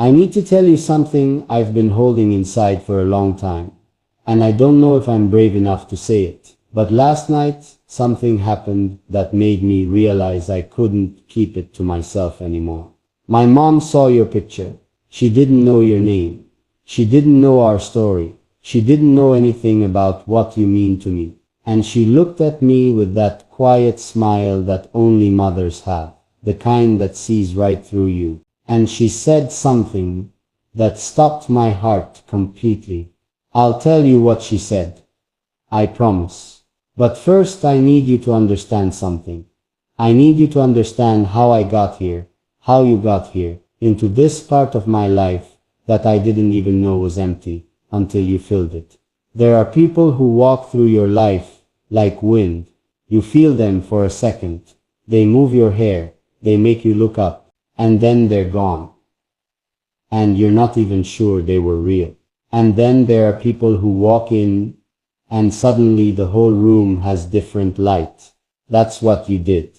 I need to tell you something I've been holding inside for a long time, and I don't know if I'm brave enough to say it. But last night, something happened that made me realize I couldn't keep it to myself anymore. My mom saw your picture. She didn't know your name. She didn't know our story. She didn't know anything about what you mean to me. And she looked at me with that quiet smile that only mothers have, the kind that sees right through you. And she said something that stopped my heart completely. I'll tell you what she said. I promise. But first I need you to understand something. I need you to understand how I got here, how you got here, into this part of my life that I didn't even know was empty until you filled it. There are people who walk through your life like wind. You feel them for a second. They move your hair, they make you look up, and then they're gone. And you're not even sure they were real. And then there are people who walk in and suddenly the whole room has different light. That's what you did.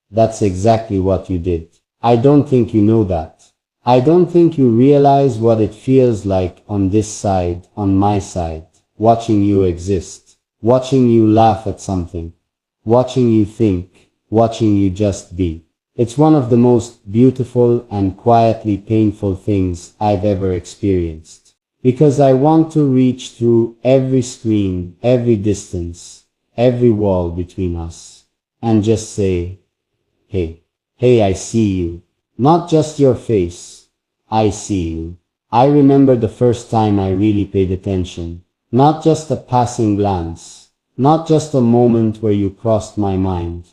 That's exactly what you did. I don't think you know that. I don't think you realize what it feels like on this side, on my side, watching you exist, watching you laugh at something, watching you think, watching you just be. It's one of the most beautiful and quietly painful things I've ever experienced. Because I want to reach through every screen, every distance, every wall between us, and just say, hey, I see you. Not just your face, I see you. I remember the first time I really paid attention. Not just a passing glance, not just a moment where you crossed my mind.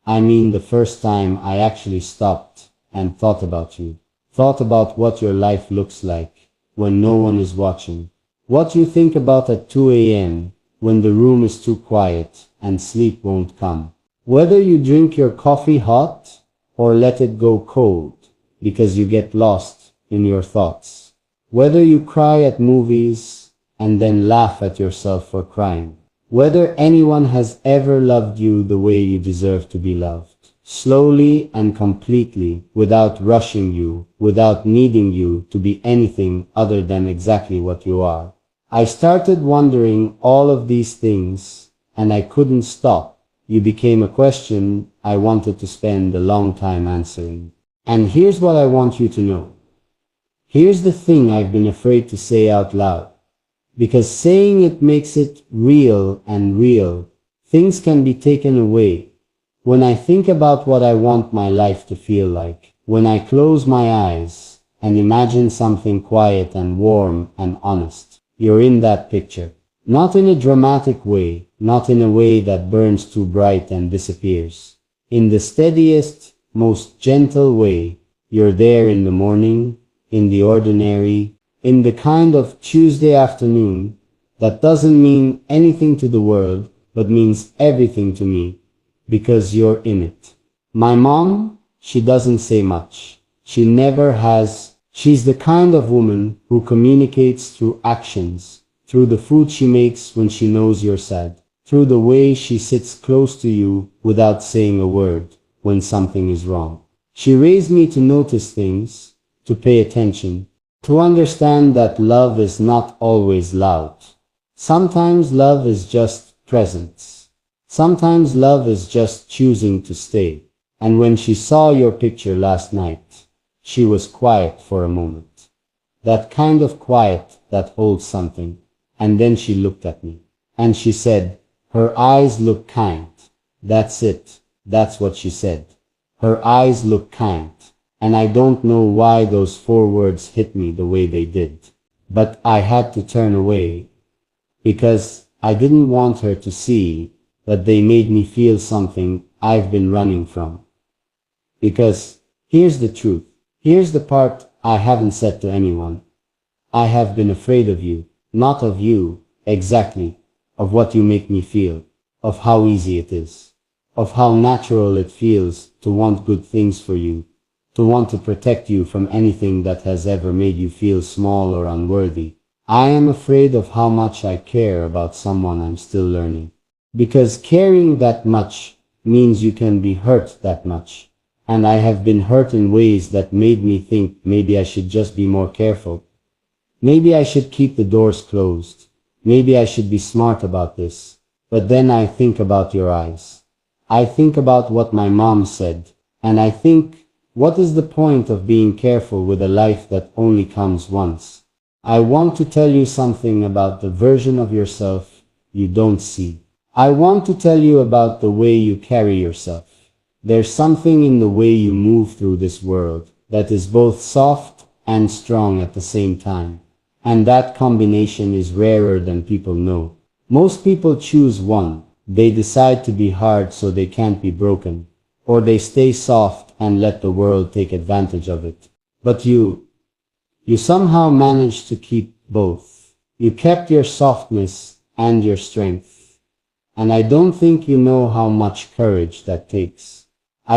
I mean the first time I actually stopped and thought about you. Thought about what your life looks like when no one is watching. What you think about at 2 a.m. when the room is too quiet and sleep won't come. Whether you drink your coffee hot or let it go cold because you get lost in your thoughts. Whether you cry at movies and then laugh at yourself for crying. Whether anyone has ever loved you the way you deserve to be loved. Slowly and completely, without rushing you, without needing you to be anything other than exactly what you are. I started wondering all of these things, and I couldn't stop. You became a question I wanted to spend a long time answering. And here's what I want you to know. Here's the thing I've been afraid to say out loud. Because saying it makes it real, and real things can be taken away. When I think about what I want my life to feel like, when I close my eyes and imagine something quiet and warm and honest, you're in that picture. Not in a dramatic way, not in a way that burns too bright and disappears. In the steadiest, most gentle way, you're there in the morning, in the ordinary, in the kind of Tuesday afternoon that doesn't mean anything to the world, but means everything to me. Because you're in it. My mom, she doesn't say much. She never has. She's the kind of woman who communicates through actions, through the food she makes when she knows you're sad, through the way she sits close to you without saying a word when something is wrong. She raised me to notice things, to pay attention, to understand that love is not always loud. Sometimes love is just presence. Sometimes love is just choosing to stay. And when she saw your picture last night, she was quiet for a moment. That kind of quiet that holds something. And then she looked at me. And she said, her eyes look kind. That's it. That's what she said. Her eyes look kind. And I don't know why those 4 words hit me the way they did. But I had to turn away. Because I didn't want her to see that they made me feel something I've been running from. Because here's the truth. Here's the part I haven't said to anyone. I have been afraid of you, not of you, exactly, of what you make me feel, of how easy it is, of how natural it feels to want good things for you, to want to protect you from anything that has ever made you feel small or unworthy. I am afraid of how much I care about someone I'm still learning. Because caring that much means you can be hurt that much. and I have been hurt in ways that made me think maybe I should just be more careful. Maybe I should keep the doors closed. Maybe I should be smart about this. But then I think about your eyes. I think about what my mom said, and I think, what is the point of being careful with a life that only comes once? I want to tell you something about the version of yourself you don't see. I want to tell you about the way you carry yourself. There's something in the way you move through this world that is both soft and strong at the same time. And that combination is rarer than people know. Most people choose one. They decide to be hard so they can't be broken. Or they stay soft and let the world take advantage of it. But you somehow managed to keep both. You kept your softness and your strength. And I don't think you know how much courage that takes.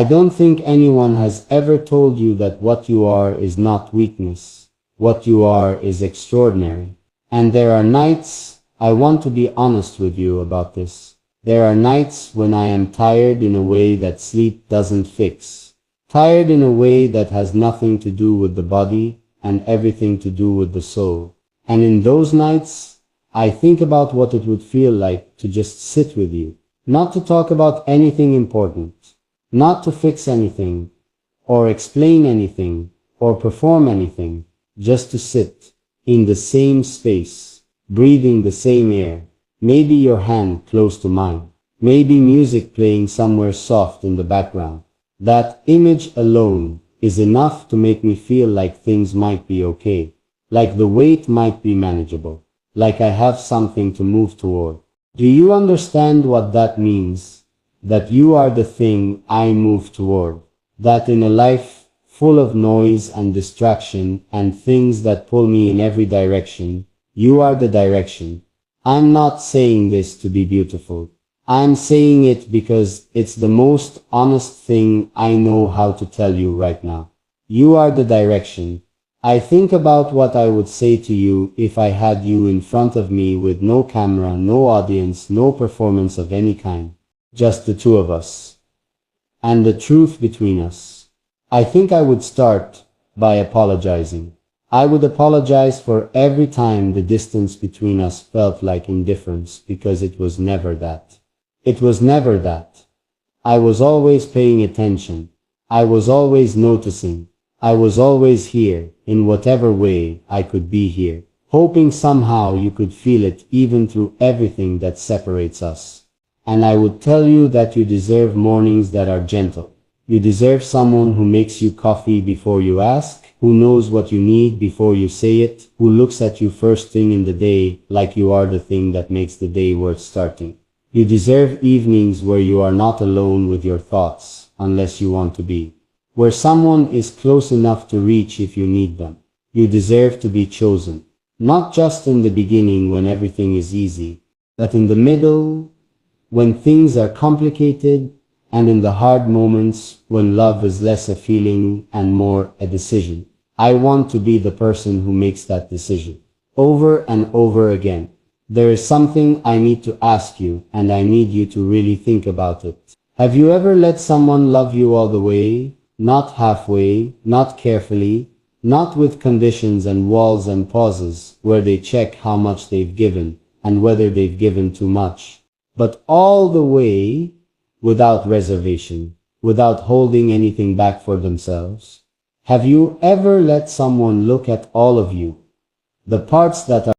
I don't think anyone has ever told you that what you are is not weakness. What you are is extraordinary. And there are nights, I want to be honest with you about this. There are nights when I am tired in a way that sleep doesn't fix. Tired in a way that has nothing to do with the body and everything to do with the soul. And in those nights, I think about what it would feel like to just sit with you. Not to talk about anything important. Not to fix anything, or explain anything, or perform anything. Just to sit in the same space, breathing the same air. Maybe your hand close to mine. Maybe music playing somewhere soft in the background. That image alone is enough to make me feel like things might be okay. Like the weight might be manageable. Like I have something to move toward. Do you understand what that means? That you are the thing I move toward. That in a life full of noise and distraction and things that pull me in every direction, you are the direction. I'm not saying this to be beautiful. I'm saying it because it's the most honest thing I know how to tell you right now. You are the direction. I think about what I would say to you if I had you in front of me with no camera, no audience, no performance of any kind. Just the two of us. And the truth between us. I think I would start by apologizing. I would apologize for every time the distance between us felt like indifference, because it was never that. It was never that. I was always paying attention. I was always noticing. I was always here, in whatever way I could be here, hoping somehow you could feel it even through everything that separates us. And I would tell you that you deserve mornings that are gentle. You deserve someone who makes you coffee before you ask, who knows what you need before you say it, who looks at you first thing in the day like you are the thing that makes the day worth starting. You deserve evenings where you are not alone with your thoughts, unless you want to be. Where someone is close enough to reach if you need them. You deserve to be chosen. Not just in the beginning when everything is easy, but in the middle, when things are complicated, and in the hard moments when love is less a feeling and more a decision. I want to be the person who makes that decision. Over and over again. There is something I need to ask you, and I need you to really think about it. Have you ever let someone love you all the way? Not halfway, not carefully, not with conditions and walls and pauses where they check how much they've given and whether they've given too much. But all the way, without reservation, without holding anything back for themselves. Have you ever let someone look at all of you? The parts that